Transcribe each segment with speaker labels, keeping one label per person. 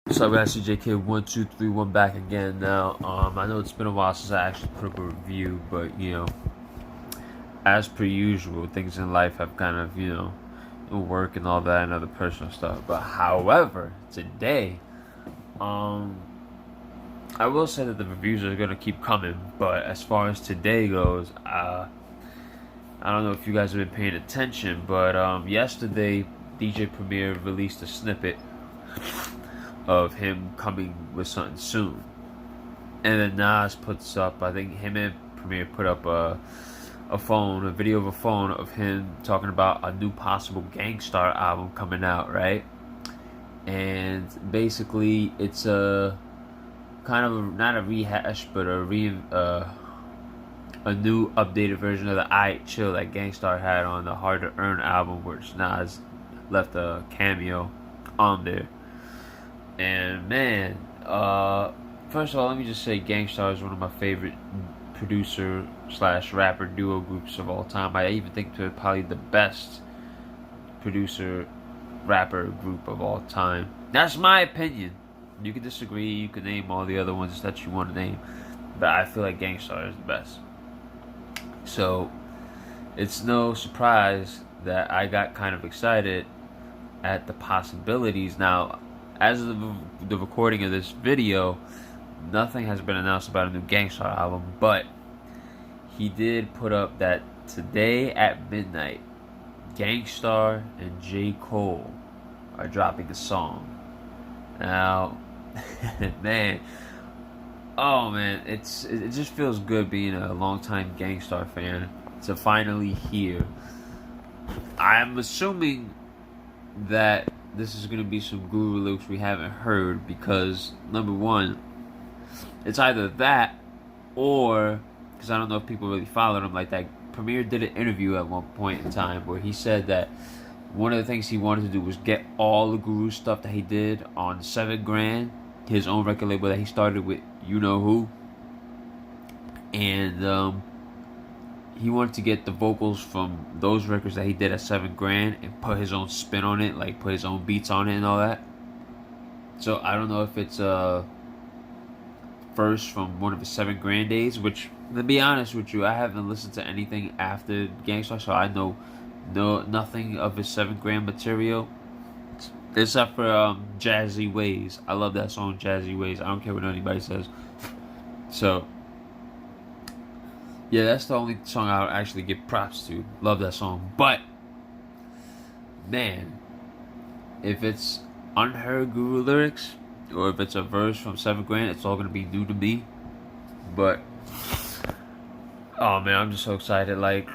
Speaker 1: What's up, guys? CJK1231 back again. Now, I know it's been a while since I actually put up a review, but as per usual, things in life have kind of work and all that and other personal stuff. But however, today, I will say that the reviews are gonna keep coming. But as far as today goes, I don't know if you guys have been paying attention, but yesterday, DJ Premier released a snippet of him coming with something soon. And then Nas puts up, I think him and Premier put up a video of a phone of him talking about a new possible Gang Starr album coming out, right? And basically, it's a kind of not a rehash, but a new updated version of the I Chill that Gang Starr had on the Hard to Earn album, which Nas left a cameo on there. And man, first of all, let me just say Gang Starr is one of my favorite producer / rapper duo groups of all time. I even think they're probably the best producer rapper group of all time. That's my opinion. You can disagree, you can name all the other ones that you want to name, but I feel like Gang Starr is the best. So it's no surprise that I got kind of excited at the possibilities. Now, as of the recording of this video, nothing has been announced about a new Gang Starr album, but he did put up that today at midnight, Gang Starr and J.COLE are dropping a song. Now, man, it just feels good being a longtime Gang Starr fan to finally hear. I'm assuming that this is going to be some guru lyrics we haven't heard, because number one, it's either that or, because I don't know if people really followed him like that, Premier did an interview at one point in time where he said that one of the things he wanted to do was get all the guru stuff that he did on 7 Grand, his own record label that he started with you know who, and he wanted to get the vocals from those records that he did at 7 Grand and put his own spin on it, like put his own beats on it and all that. So I don't know if it's first from one of his 7 Grand days, which, to be honest with you, I haven't listened to anything after Gang Starr, so I know nothing of his 7 Grand material. Except for Jazzy Ways. I love that song, Jazzy Ways. I don't care what anybody says. So yeah, that's the only song I would actually give props to. Love that song. But, man, if it's unheard guru lyrics, or if it's a verse from 7 Grand, it's all going to be new to me. But, oh man, I'm just so excited. Like,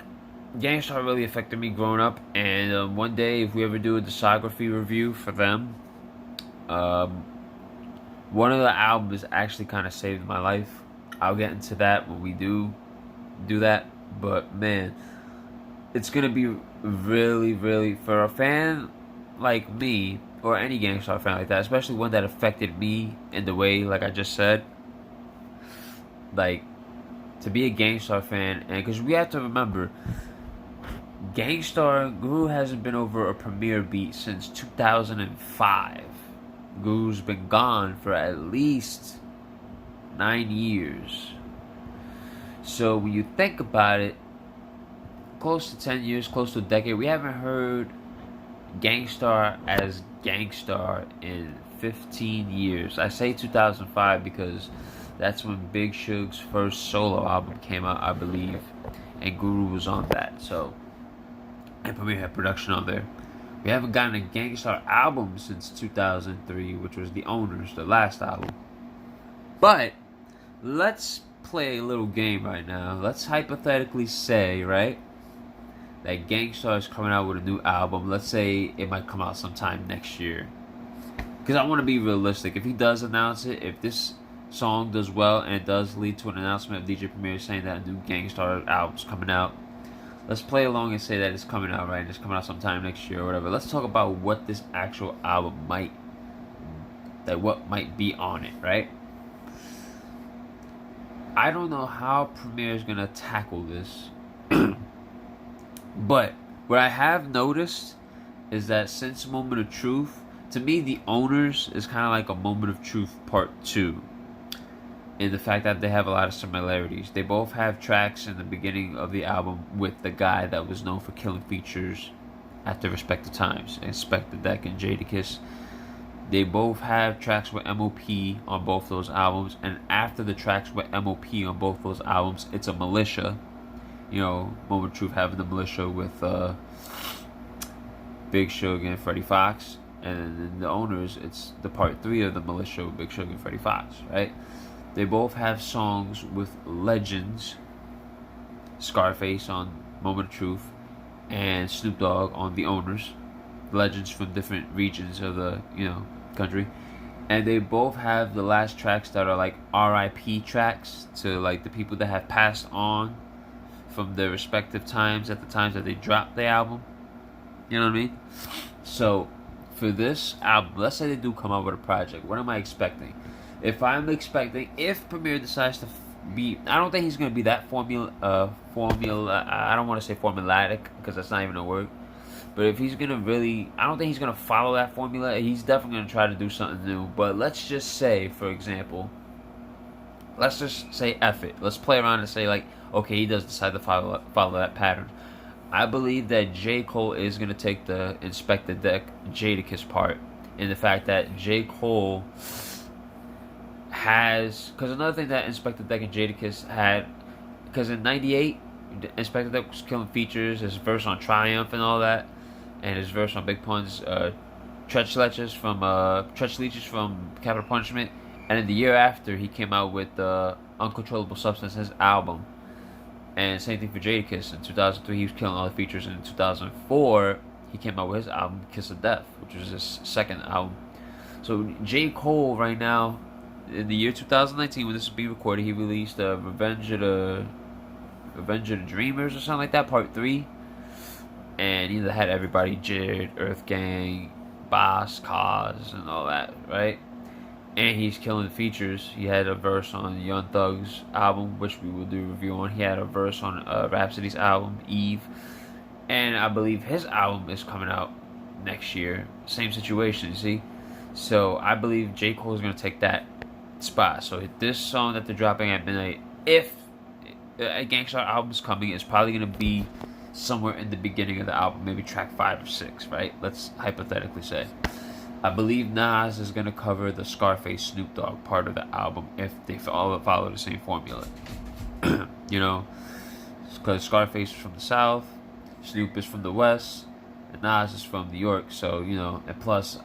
Speaker 1: Gang Starr really affected me growing up. And one day, if we ever do a discography review for them, one of the albums actually kind of saved my life. I'll get into that when we do that, but man, it's gonna be really, for a fan like me, or any Gang Starr fan like that, especially one that affected me in the way, like I just said, like, to be a Gang Starr fan. And because we have to remember, Gang Starr, Guru hasn't been over a Premier beat since 2005. Guru's been gone for at least 9 years. So when you think about it, close to 10 years, close to a decade, we haven't heard Gang Starr as Gang Starr in 15 years. I say 2005 because that's when Big Suge's first solo album came out, I believe, and Guru was on that. So, and Premier had production on there. We haven't gotten a Gang Starr album since 2003, which was The Owners, the last album. But let's play a little game right now. Let's hypothetically say, right, that Gang Starr is coming out with a new album. Let's say it might come out sometime next year, because I want to be realistic. If he does announce it, if this song does well and it does lead to an announcement of DJ Premier saying that a new Gang Starr album's coming out, let's play along and say that it's coming out, right, and it's coming out sometime next year or whatever. Let's talk about what this actual album what might be on it, right? I don't know how Premier is going to tackle this. But what I have noticed is that since Moment of Truth, to me, The Owners is kind of like a Moment of Truth Part 2. In the fact that they have a lot of similarities. They both have tracks in the beginning of the album with the guy that was known for killing features at their respective times, Inspector Deck and Jadakiss. They both have tracks with MOP on both those albums, and after the tracks with MOP on both those albums, it's a Militia. You know, Moment of Truth having the Militia with Big Sugar and Freddie Fox, and in The Owners, it's the Part 3 of the Militia with Big Sugar and Freddie Fox, right? They both have songs with legends, Scarface on Moment of Truth, and Snoop Dogg on The Owners, legends from different regions of the country, and they both have the last tracks that are like R.I.P. tracks to like the people that have passed on from their respective times at the times that they dropped the album. You know what I mean? So for this album, let's say they do come out with a project. What am I expecting? If Premier decides to be, I don't think he's going to be that formula. I don't want to say formulatic because that's not even a word. But if he's going to really, I don't think he's going to follow that formula. He's definitely going to try to do something new. But let's just say, for example, let's just say F it. Let's play around and say like, okay, he does decide to follow that pattern. I believe that J. Cole is going to take the Inspector Deck Jadakiss part in the fact that J. Cole has, because another thing that Inspector Deck and Jadakiss had, because in '98 Inspector Deck was killing features, his verse on Triumph and all that, and his verse on Big Pun's Tretch Leeches from Capital Punishment, and in the year after he came out with Uncontrollable Substance, his album, and same thing for Jadakiss. In 2003 he was killing all the features, and in 2004 he came out with his album Kiss of Death, which was his second album. So J. Cole right now, in the year 2019, when this will be recorded, he released Revenge of the Dreamers or something like that, Part 3. And he had everybody, Jared, Earth Gang, Boss, Cause, and all that, right? And he's killing the features. He had a verse on Young Thug's album, which we will do a review on. He had a verse on Rhapsody's album, Eve. And I believe his album is coming out next year. Same situation, you see? So I believe J. Cole is going to take that spot. So this song that they're dropping at midnight, if a Gangstar album is coming, it's probably going to be somewhere in the beginning of the album, maybe track 5 or 6, right? Let's hypothetically say. I believe Nas is going to cover the Scarface Snoop Dogg part of the album if they all follow the same formula. You know, because Scarface is from the South, Snoop is from the West, and Nas is from New York. So, you know, and plus,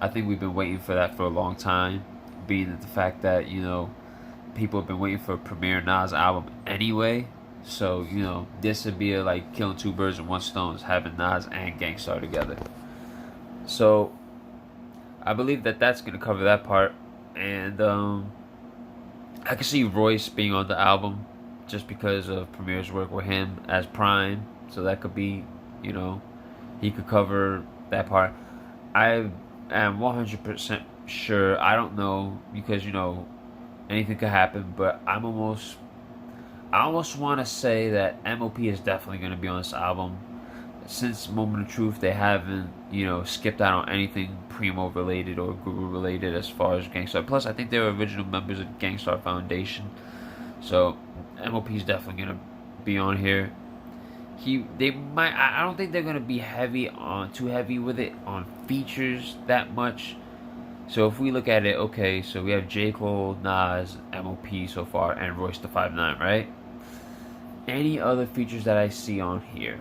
Speaker 1: I think we've been waiting for that for a long time, being the fact that, you know, people have been waiting for a premiere Nas album anyway. So, you know, this would be like killing two birds with one stone, having Nas and Gangstar together. So I believe that that's going to cover that part. And I can see Royce being on the album just because of Premier's work with him as Prime. So that could be, you know, he could cover that part. I am 100% sure. I don't know because, you know, anything could happen. But I almost want to say that MOP is definitely going to be on this album. Since Moment of Truth, they haven't, you know, skipped out on anything Primo related or Guru related as far as Gangstar. Plus, I think they were original members of Gangstar Foundation. So, MOP is definitely going to be on here. They might. I don't think they're going to be too heavy with it on features that much. So if we look at it, okay, so we have J. Cole, Nas, MOP so far, and Royce the 5'9", right? Any other features that I see on here?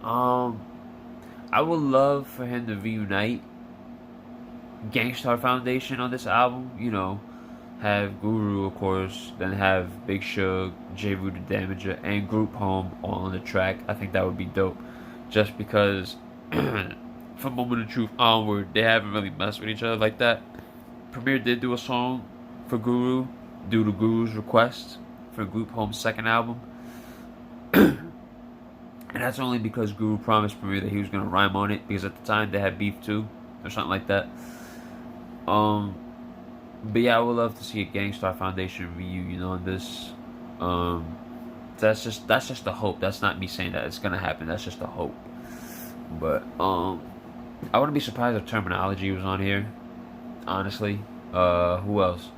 Speaker 1: I would love for him to reunite Gangstar Foundation on this album. You know, have Guru, of course, then have Big Shug, J. Rue the Damager, and Group Home all on the track. I think that would be dope. Just because from Moment of Truth onward, they haven't really messed with each other like that. Premier did do a song for Guru due to Guru's request for Group Home's second album. And that's only because Guru promised Premier that he was going to rhyme on it, because at the time they had beef too, or something like that. But yeah, I would love to see a Gangstar Foundation reunion on this. That's just a hope. That's not me saying that it's going to happen. That's just a hope. But I wouldn't be surprised if Terminology was on here. Honestly, who else?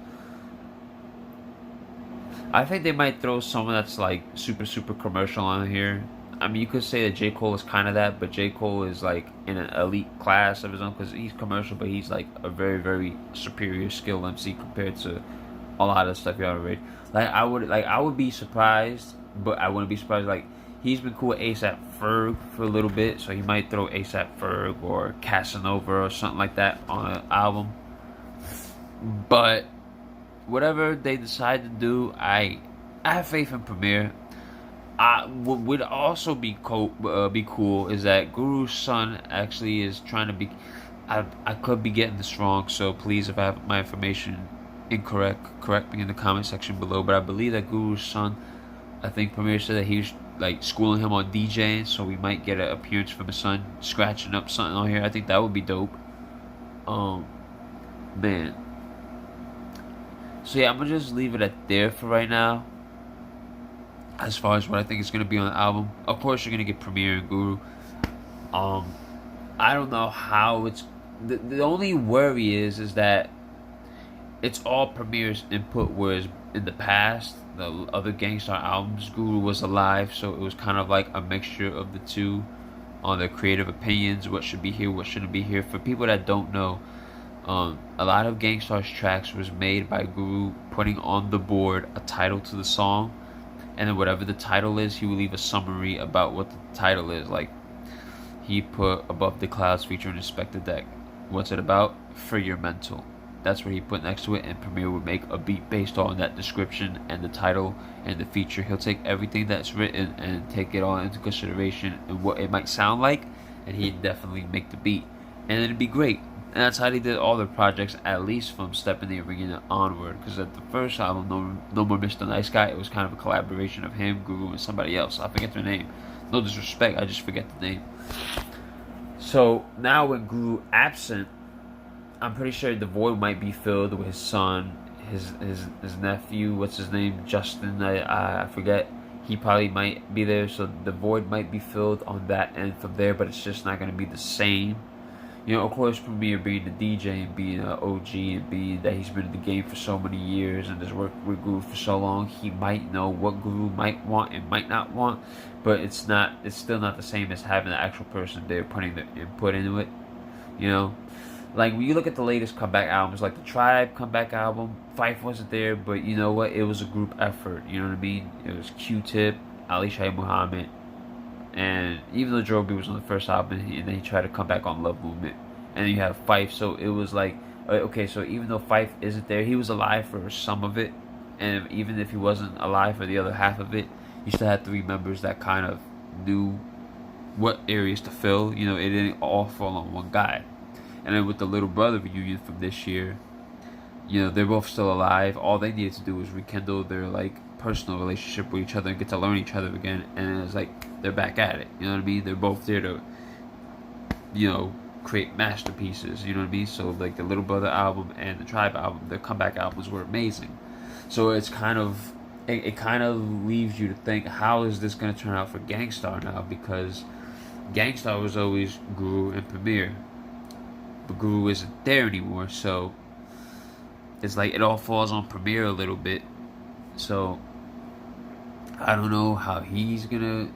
Speaker 1: I think they might throw someone that's like super commercial on here. I mean, you could say that J.COLE is kind of that, but J.COLE is like in an elite class of his own because he's commercial, but he's like a very superior skill MC compared to a lot of stuff you already. I would be surprised, but I wouldn't be surprised. Like he's been cool with ASAP Ferg for a little bit, so he might throw ASAP Ferg or Casanova or something like that on an album. But whatever they decide to do, I have faith in Premier. What would also be cool is that Guru's son actually is trying to be. I could be getting this wrong, so please, if I have my information incorrect, correct me in the comment section below. But I believe that Guru's son, I think Premier said that he was like schooling him on DJing, so we might get an appearance from his son scratching up something on here. I think that would be dope. Man. So yeah, I'm gonna just leave it at there for right now. As far as what I think is gonna be on the album, of course you're gonna get Premier and Guru. I don't know how it's. The only worry is that it's all Premier's input, whereas in the past, the other Gangstar albums, Guru was alive, so it was kind of like a mixture of the two on their creative opinions, what should be here, what shouldn't be here. For people that don't know, a lot of Gangstar's tracks was made by Guru putting on the board a title to the song, and then whatever the title is, he will leave a summary about what the title is. Like, he put Above the Clouds featuring Inspector Deck. What's it about? For Your Mental. That's what he put next to it, and Premier would make a beat based on that description and the title and the feature. He'll take everything that's written and take it all into consideration and what it might sound like, and he'd definitely make the beat. And it'd be great. And that's how they did all their projects, at least from Step in the Arena onward. Because at the first album, No More Mr. Nice Guy, it was kind of a collaboration of him, Guru, and somebody else. I forget their name. No disrespect, I just forget the name. So now with Guru absent, I'm pretty sure the void might be filled with his son, his nephew. What's his name? Justin. I forget. He probably might be there, so the void might be filled on that end from there. But it's just not going to be the same. You know, of course, Premier being the DJ and being an OG and being that he's been in the game for so many years and has worked with Guru for so long, he might know what Guru might want and might not want. But it's still not the same as having the actual person there putting the input into it. You know, like when you look at the latest comeback albums, like the Tribe comeback album, Phife wasn't there, but you know what? It was a group effort. You know what I mean? It was Q-Tip, Ali Shaheed Muhammad, and even though Joe B was on the first album, and then he tried to come back on Love Movement, and then you have Phife. So it was like, okay, so even though Phife isn't there, he was alive for some of it, and even if he wasn't alive for the other half of it, you still had three members that kind of knew what areas to fill. You know, it didn't all fall on one guy. And then with the Little Brother reunion from this year, you know, they're both still alive. All they needed to do was rekindle their like personal relationship with each other and get to learn each other again. And it's like they're back at it. You know what I mean? They're both there to, you know, create masterpieces. You know what I mean? So like the Little Brother album and the Tribe album, their comeback albums were amazing. So it's kind of it kind of leaves you to think, how is this going to turn out for Gangstar now? Because Gangstar was always Guru and Premier, but Guru isn't there anymore. So it's like it all falls on Premier a little bit. So I don't know how he's going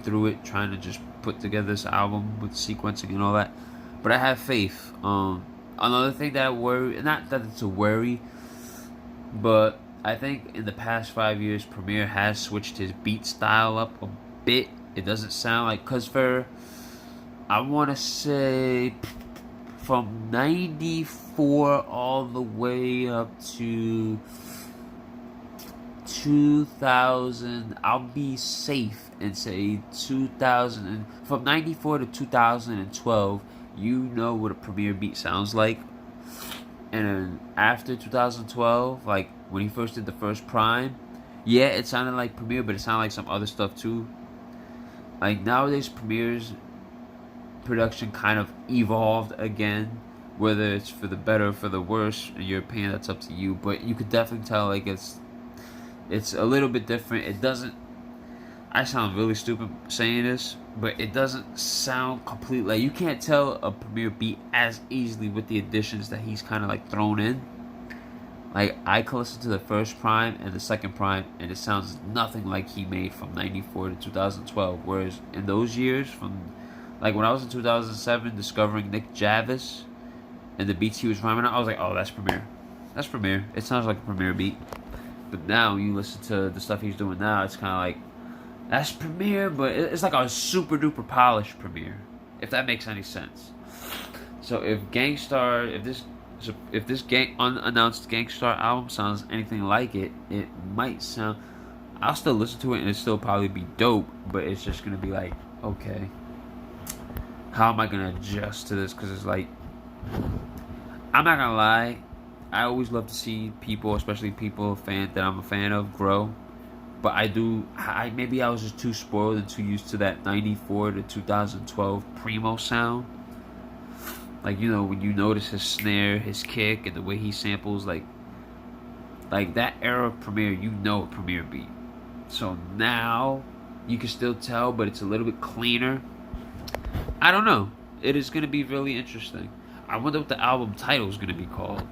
Speaker 1: through it, trying to just put together this album with sequencing and all that. But I have faith. Another thing that not that it's a worry, but I think in the past 5 years, Premier has switched his beat style up a bit. It doesn't sound like, because I want to say from 94 all the way up to 2000, I'll be safe and say 2000, from 94 to 2012, you know what a Premier beat sounds like. And then after 2012, like when he first did the first Prime, yeah, it sounded like Premier, but it sounded like some other stuff too. Like nowadays, Premier's production kind of evolved again, whether it's for the better or for the worse. In your opinion, that's up to you. But you could definitely tell like it's a little bit different. It doesn't. I sound really stupid saying this, but it doesn't sound complete. Like, you can't tell a Premier beat as easily with the additions that he's kind of like thrown in. Like, I can listen to the first prime and the second prime, and it sounds nothing like he made from '94 to 2012. Whereas in those years, from like when I was in 2007 discovering Nick Javis and the beats he was rhyming on, I was like, oh, that's Premier. That's Premier. It sounds like a Premier beat. But now you listen to the stuff he's doing now, it's kind of like, that's Premier, but it's like a super duper polished Premier, if that makes any sense. So if Gangstar, if this unannounced Gangstar album sounds anything like it, it might sound. I'll still listen to it and it'll still probably be dope, but it's just gonna be like, okay, how am I gonna adjust to this? Because it's like, I'm not gonna lie, I always love to see people, especially people that I'm a fan of, grow. But maybe I was just too spoiled and too used to that '94 to 2012 Primo sound. Like, you know, when you notice his snare, his kick, and the way he samples, like that era of Premier, you know, a Premier beat. So now you can still tell, but it's a little bit cleaner. I don't know. It is going to be really interesting. I wonder what the album title is going to be called.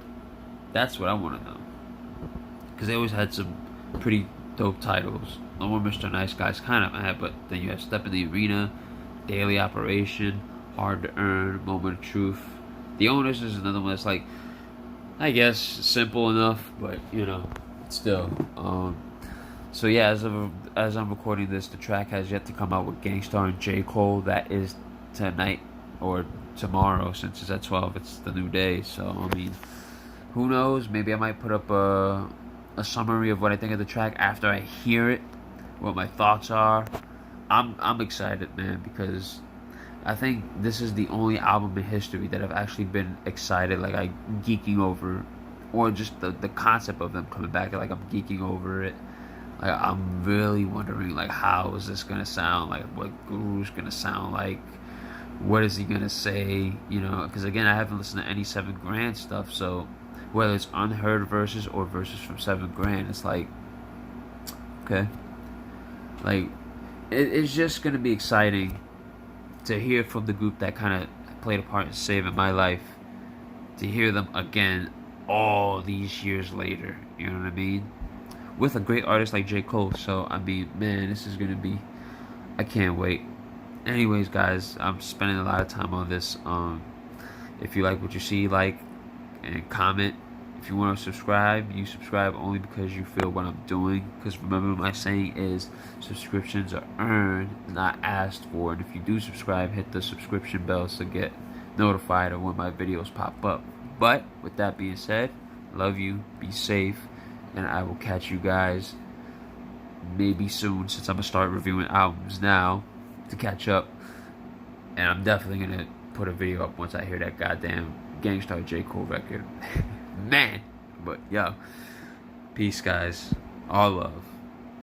Speaker 1: That's what I want to know. Because they always had some pretty dope titles. No More Mr. Nice Guy's kind of mad, but then you have Step in the Arena, Daily Operation, Hard to Earn, Moment of Truth. The Owners is another one that's like, I guess, simple enough, but, you know, still. So yeah, as I'm recording this, the track has yet to come out with Gangstar and J.COLE. That is tonight or tomorrow, since it's at 12. It's the new day, so I mean, who knows? Maybe I might put up a summary of what I think of the track after I hear it, what my thoughts are. I'm excited, man, because I think this is the only album in history that I've actually been excited, like I'm geeking over, or just the concept of them coming back, like I'm geeking over it. Like, I'm really wondering, like, how is this gonna sound? Like, what Guru's gonna sound like? What is he gonna say? You know, because again, I haven't listened to any 7 Grand stuff, so whether it's unheard verses or verses from 7 Grand, it's like, okay, like it's just gonna be exciting to hear from the group that kind of played a part in saving my life, to hear them again all these years later. You know what I mean? With a great artist like J.COLE. So, I mean, man, this is going to be... I can't wait. Anyways, guys, I'm spending a lot of time on this. If you like what you see, like and comment. If you want to subscribe, you subscribe only because you feel what I'm doing. Because remember, my saying is, subscriptions are earned, not asked for. And if you do subscribe, hit the subscription bell to get notified of when my videos pop up. But, with that being said, love you, be safe, and I will catch you guys maybe soon, since I'm going to start reviewing albums now to catch up. And I'm definitely going to put a video up once I hear that goddamn Gangstar J.COLE record. Man. But, yo, peace, guys. All love.